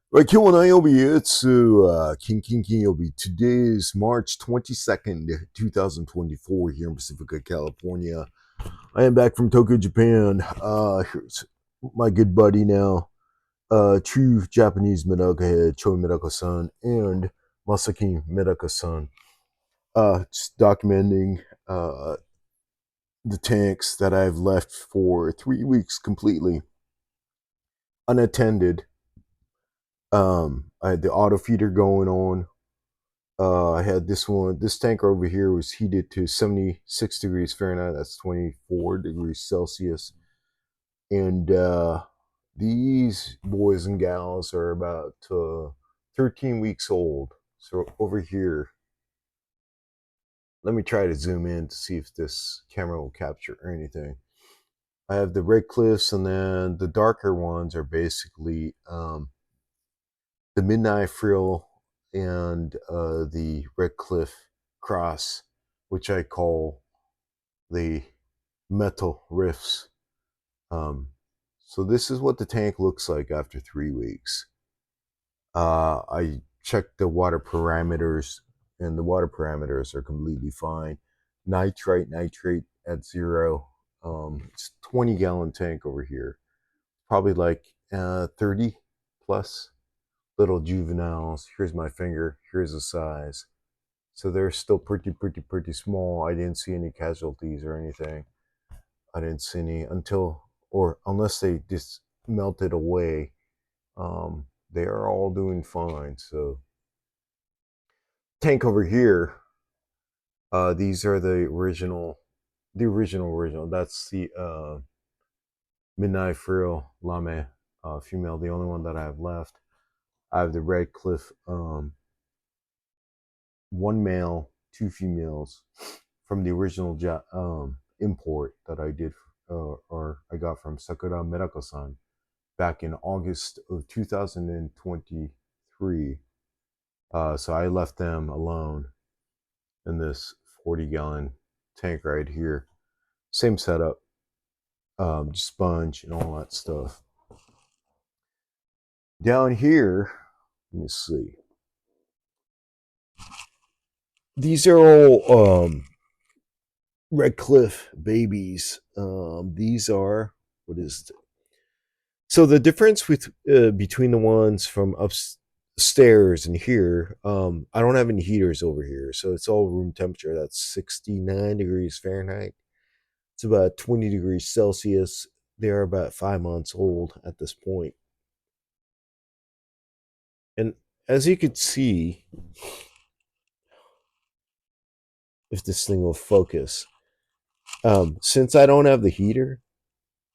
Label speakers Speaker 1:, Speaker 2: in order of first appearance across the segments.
Speaker 1: Right, Kill it's King Yobi. Today is March 22nd, 2024, here in Pacifica, California. I am back from Tokyo, Japan. Here's my good buddy now, true Japanese Medaka head, Choi Medaka-san, and Masaki Medaka-san. Just documenting the tanks that I've left for 3 weeks completely unattended. I had the auto feeder going on. I had this tank over here was heated to 76 degrees Fahrenheit. That's 24 degrees Celsius. And these boys and gals are about 13 weeks old. So over here, let me try to zoom in to see if this camera will capture anything. I have the red cliffs, and then the darker ones are basically the Midnight Frill and the Red Cliff Cross, which I call the metal riffs. So this is what the tank looks like after 3 weeks. I checked the water parameters, and the water parameters are completely fine. Nitrate at 0. It's a 20-gallon tank over here. Probably like 30 plus little juveniles. Here's my finger. Here's the size. So they're still pretty small. I didn't see any casualties or anything. I didn't see any unless they just melted away. They are all doing fine. So tank over here. These are the original. That's the Midnight Frill Lame female, the only one that I have left. I have the Red Cliff, one male, two females from the original import that I did, or I got from Sakura Medaka-san back in August of 2023. So I left them alone in this 40-gallon tank right here. Same setup, sponge and all that stuff. Down here, let me see. These are all Red Cliff babies. These are what is so the difference with between the ones from upstairs and here. I don't have any heaters over here, so it's all room temperature. That's 69 degrees Fahrenheit. It's about 20 degrees Celsius. They are about 5 months old at this point, and as you could see, if this thing will focus, since I don't have the heater,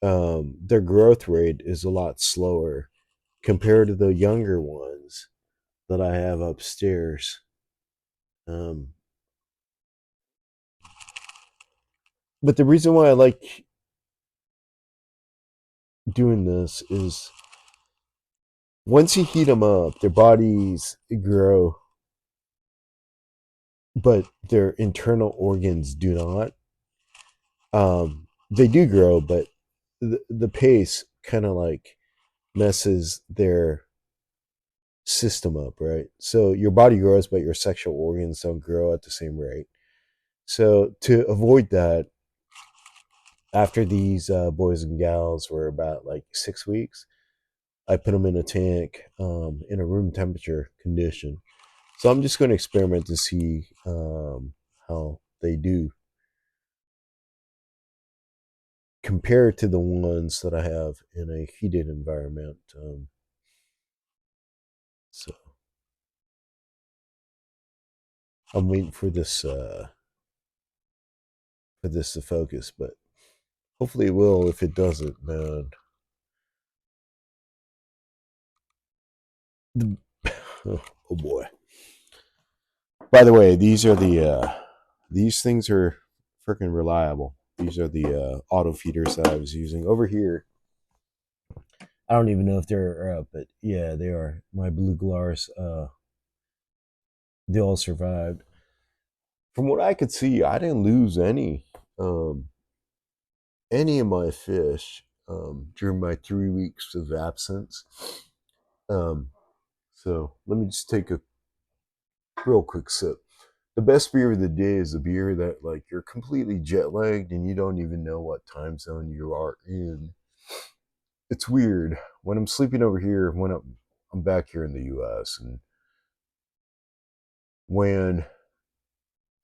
Speaker 1: their growth rate is a lot slower compared to the younger ones that I have upstairs. Um, but the reason why I like doing this is once you heat them up, their bodies grow, but their internal organs do not. They do grow, but the pace kind of like messes their system up, right? So your body grows, but your sexual organs don't grow at the same rate. So to avoid that, after these boys and gals were about like 6 weeks, I put them in a tank in a room temperature condition. So I'm just going to experiment to see how they do compared to the ones that I have in a heated environment. So I'm waiting for this to focus, but hopefully it will. If it doesn't, man. Oh boy. By the way, these things are freaking reliable. These are the auto feeders that I was using over here. I don't even know if they're up, but yeah, they are. My blue glars, they all survived. From what I could see, I didn't lose um, any of my fish during my 3 weeks of absence. Um, So let me just take a real quick sip. The best beer of the day is a beer that like you're completely jet lagged and you don't even know what time zone you are in. It's weird when I'm sleeping over here. When I'm back here in the U.S. and when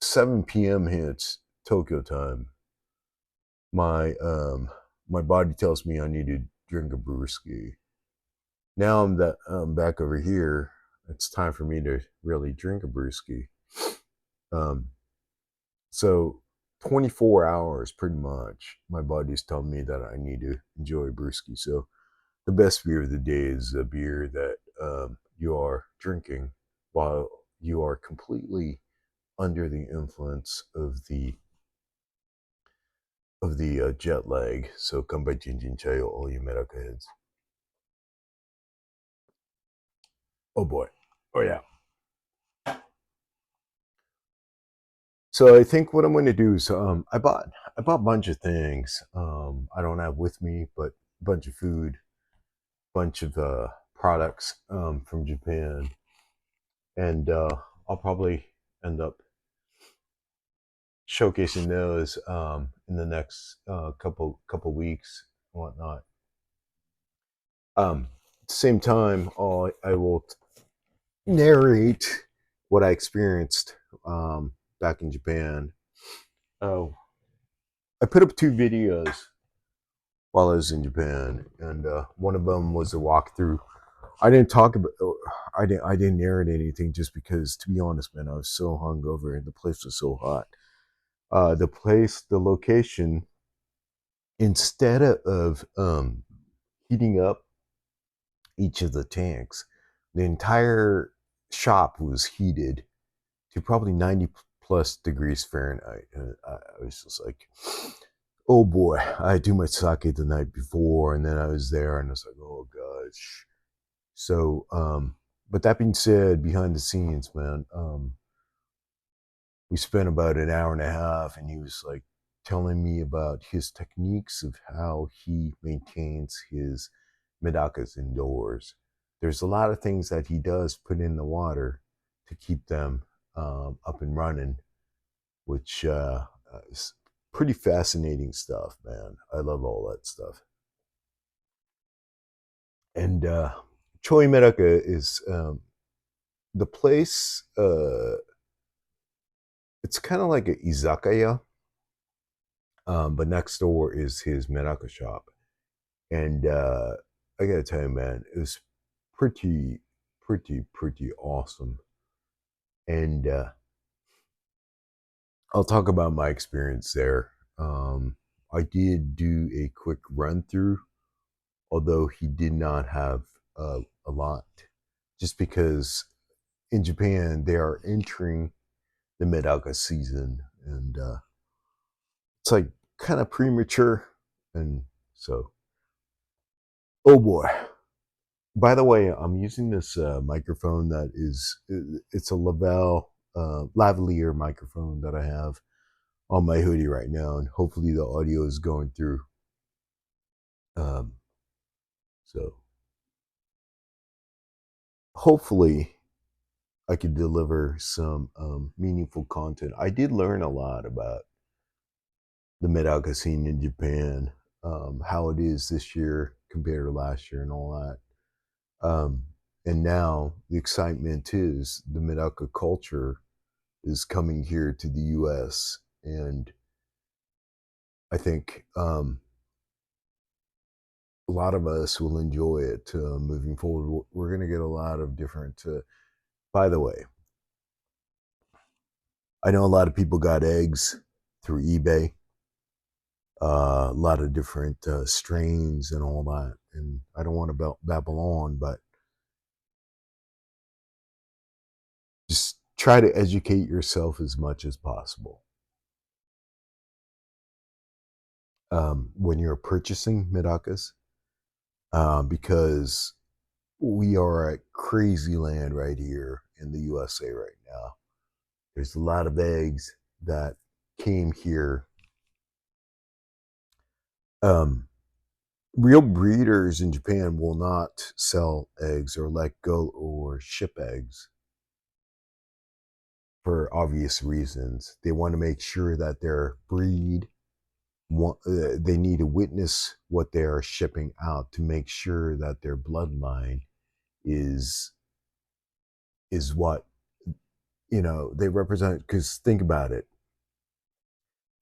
Speaker 1: 7 p.m. hits Tokyo time, my body tells me I need to drink a brewski. Now I'm back over here. It's time for me to really drink a brewski. Um, so 24 hours, pretty much, my body's telling me that I need to enjoy a brewski. So the best beer of the day is a beer that you are drinking while you are completely under the influence of the jet lag. So come by Jinjin Chayo, all you Medaka heads. Oh boy. Oh yeah. So I think what I'm going to do is I bought a bunch of things. I don't have with me, but a bunch of food, bunch of products from Japan, and I'll probably end up showcasing those in the next couple weeks and whatnot. At the same time, I will narrate what I experienced back in Japan. Oh, I put up 2 videos while I was in Japan, and one of them was a walkthrough. I didn't talk about, I didn't narrate anything just because, to be honest, man, I was so hungover and the place was so hot. The location, instead of heating up each of the tanks, the entire shop was heated to probably 90 plus degrees Fahrenheit. And I was just like, oh boy, I do my sake the night before, and then I was there, and I was like, oh gosh. So, but that being said, behind the scenes, man, we spent about an hour and a half, and he was like telling me about his techniques of how he maintains his medakas indoors. There's a lot of things that he does put in the water to keep them up and running, which is pretty fascinating stuff, man. I love all that stuff. And Choi Medaka is the place. It's kind of like a izakaya, but next door is his Medaka shop. And I gotta tell you, man, it was pretty, pretty awesome. And I'll talk about my experience there. I did do a quick run through, although he did not have a lot, just because in Japan they are entering the Medaka season, and it's like kind of premature, and so oh boy. By the way, I'm using this microphone that it's a lavalier microphone that I have on my hoodie right now, and hopefully the audio is going through. Um, so hopefully I could deliver some meaningful content. I did learn a lot about the Medaka scene in Japan, how it is this year compared to last year, and all that. And now the excitement is the Medaka culture is coming here to the U.S. and I think a lot of us will enjoy it moving forward. We're going to get a lot of different. By the way, I know a lot of people got eggs through eBay, a lot of different strains and all that. And I don't want to babble on, but just try to educate yourself as much as possible. When you're purchasing Medakas, because we are at crazy land right here in the USA right now. There's a lot of eggs that came here real breeders in Japan will not sell eggs or let go or ship eggs for obvious reasons. They want to make sure that their breed, they need to witness what they are shipping out to make sure that their bloodline is what they represent. Because think about it,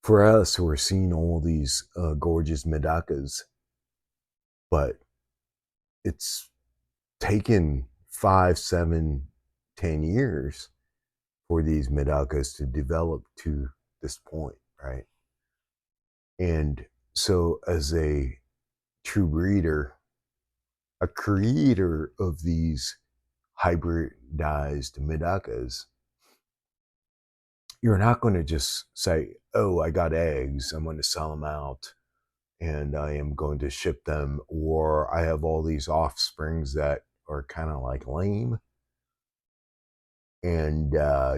Speaker 1: for us who are seeing all these gorgeous Medakas, but it's taken 5, 7, 10 years for these Medakas to develop to this point, right? And so, as a true breeder, a creator of these hybridized Medakas, you're not going to just say, oh, I got eggs, I'm going to sell them out and I am going to ship them, or I have all these offsprings that are kind of like lame, and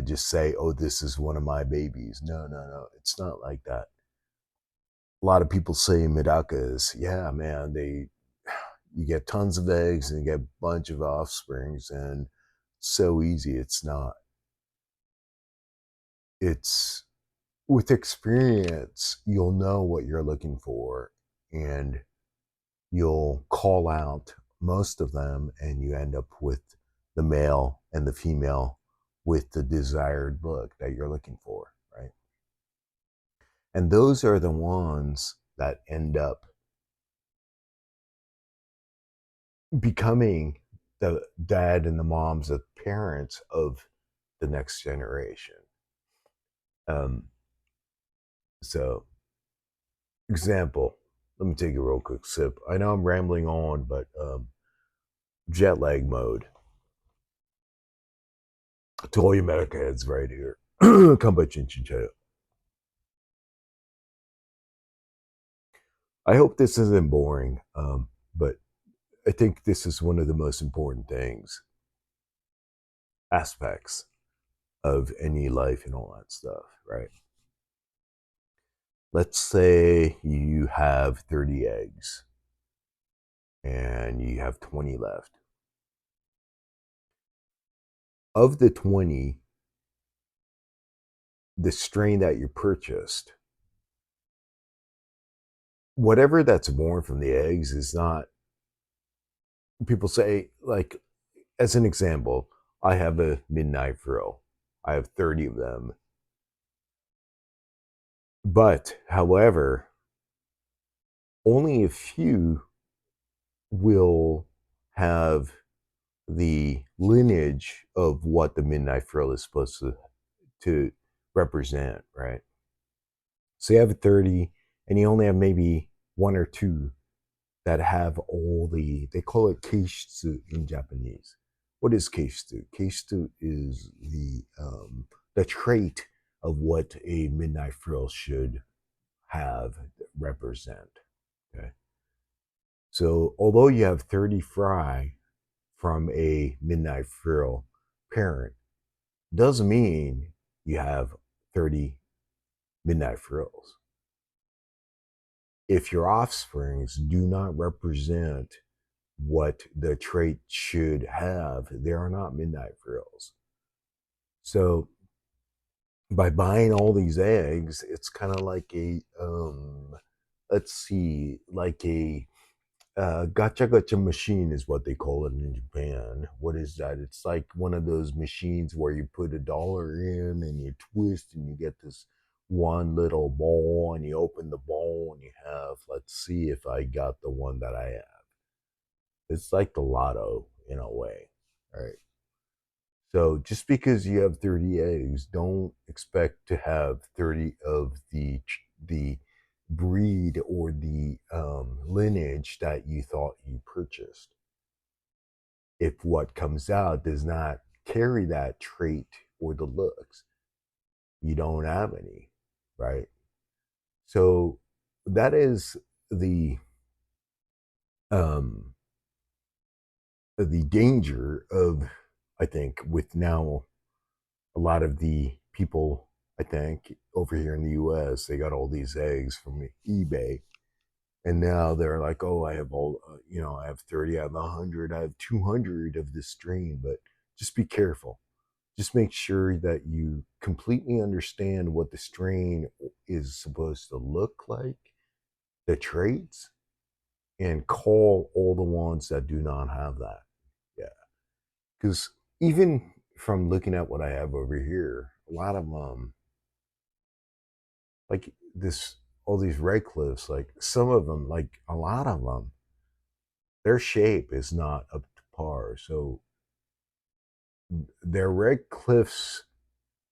Speaker 1: just say, oh, this is one of my babies. No, it's not like that. A lot of people say Medakas, yeah, man, you get tons of eggs and you get a bunch of offsprings, and so easy. It's not. It's with experience, you'll know what you're looking for, and you'll call out most of them, and you end up with the male and the female with the desired look that you're looking for, right? And those are the ones that end up becoming the dad and the moms, the parents of the next generation. So, example, let me take a real quick sip. I know I'm rambling on, but jet lag mode. To all you Medaka heads right here. Kambachinchinchaya. I hope this isn't boring, but I think this is one of the most important aspects of any life and all that stuff, right? Let's say you have 30 eggs and you have 20 left. Of the 20, the strain that you purchased, whatever that's born from the eggs is not, people say, like, as an example, I have a midnight frill. I have 30 of them. But, however, only a few will have the lineage of what the midnight frill is supposed to represent, right? So you have 30, and you only have maybe one or two that have all they call it keishitsu in Japanese. What is keishitsu? Keishitsu is the trait of what a midnight frill should have represent. Okay. So although you have 30 fry from a midnight frill parent, doesn't mean you have 30 midnight frills. If your offsprings do not represent what the trait should have, they are not midnight frills. So by buying all these eggs, it's kind of like a like a gacha gacha machine is what they call it in Japan. What is that? It's like one of those machines where you put $1 in and you twist and you get this one little ball, and you open the ball and you have, let's see if I got the one that I have. It's like the lotto in a way, right? So just because you have 30 eggs, don't expect to have 30 of the breed or the lineage that you thought you purchased. If what comes out does not carry that trait or the looks, you don't have any, right? So that is the um, the danger of, I think, with now a lot of the people, I think, over here in the US, they got all these eggs from eBay, And now they're like, oh, I have all, I have 30, I have 100, I have 200 of this strain. But just be careful. Just make sure that you completely understand what the strain is supposed to look like, the traits, and call all the ones that do not have that. Yeah. Because even from looking at what I have over here, a lot of like this, all these red cliffs, like some of them, like a lot of them, their shape is not up to par. So they're red cliffs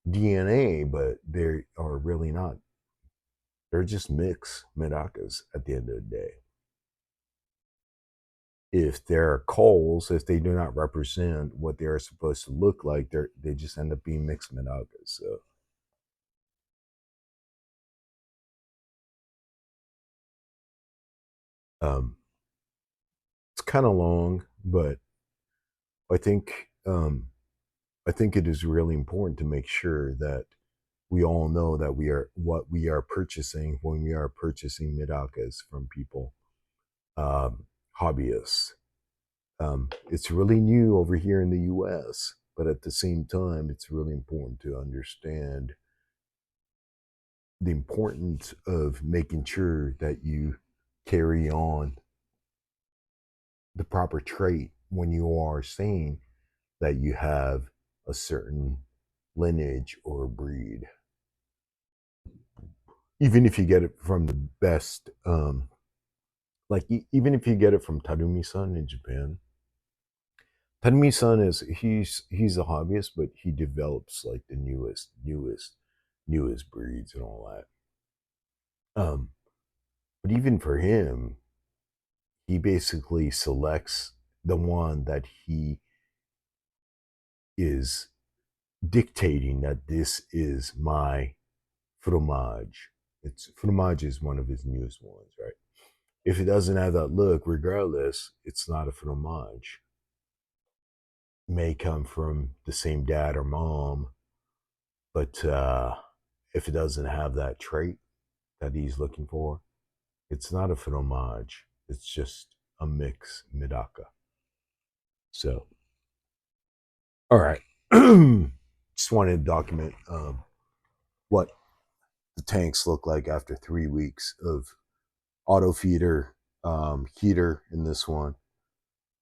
Speaker 1: DNA, but they are really not. They're just mixed Medakas at the end of the day. If they're coals, if they do not represent what they are supposed to look like, they just end up being mixed Medakas. So it's kind of long, but I think I think it is really important to make sure that we all know that we are what we are purchasing when we are purchasing Medakas from people, hobbyists. It's really new over here in the US, but at the same time, it's really important to understand the importance of making sure that you carry on the proper trait when you are saying that you have a certain lineage or breed. Even if you get it from the best, even if you get it from Tarumi-san in Japan. Tarumi-san he's a hobbyist, but he develops like the newest breeds and all that. But even for him, he basically selects the one that he is dictating that this is my fromage. It's fromage is one of his newest ones, right? If it doesn't have that look, regardless, it's not a fromage. It may come from the same dad or mom, but if it doesn't have that trait that he's looking for, it's not a fromage. It's just a mix Medaka. So, all right. Just wanted to document what the tanks look like after 3 weeks of auto feeder, heater in this one.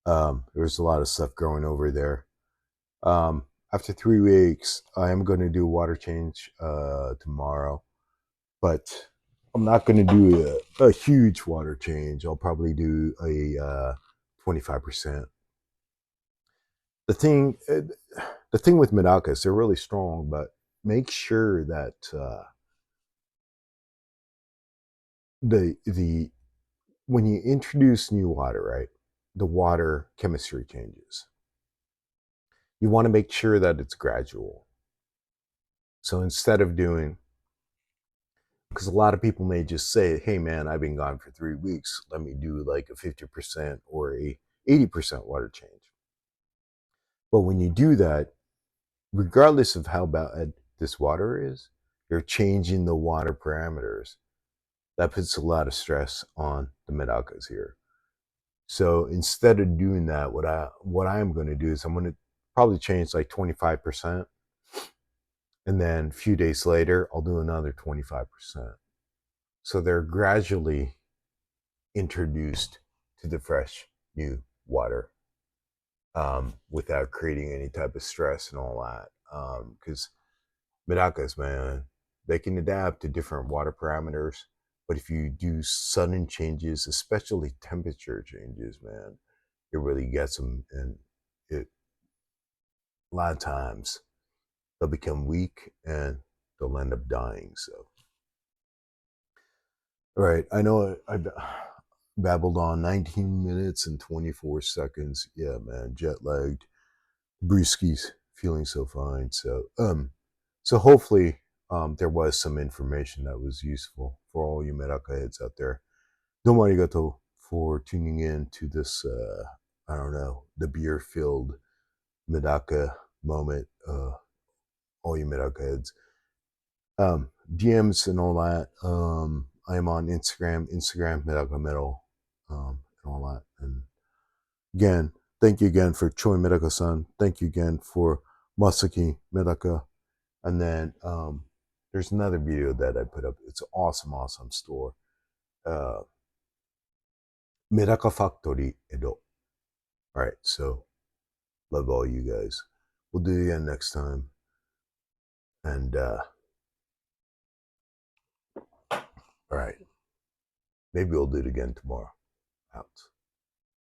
Speaker 1: There's a lot of stuff growing over there. After 3 weeks, I am going to do a water change tomorrow, but I'm not going to do a huge water change. I'll probably do a 25%. The thing with Medakas, they're really strong, but make sure that the when you introduce new water, right, the water chemistry changes. You want to make sure that it's gradual. So instead of doing, because a lot of people may just say, hey man, I've been gone for 3 weeks, let me do like a 50% or a 80% water change. But when you do that, regardless of how bad this water is, you're changing the water parameters. That puts a lot of stress on the Medakas here. So instead of doing that, what I'm going to do is I'm going to probably change like 25%, and then a few days later I'll do another 25%. So they're gradually introduced to the fresh new water, without creating any type of stress and all that. Because Medakas, man, they can adapt to different water parameters. But if you do sudden changes, especially temperature changes, man, it really gets them. And it, a lot of times, they'll become weak and they'll end up dying. So, all right, I know I babbled on 19 minutes and 24 seconds. Yeah, man, jet lagged. Brewski's feeling so fine. So hopefully, there was some information that was useful for all you Medaka heads out there. Domo arigato for tuning in to this, I don't know, the beer-filled Medaka moment, all you Medaka heads. DMs and all that, I am on Instagram MedakaMetal, and all that. And again, thank you again for Choi Medaka-san. Thank you again for Masaki Medaka. And then there's another video that I put up. It's an awesome store. Medaka Factory Edo. All right, so love all you guys. We'll do it again next time. And all right, maybe we'll do it again tomorrow. Out.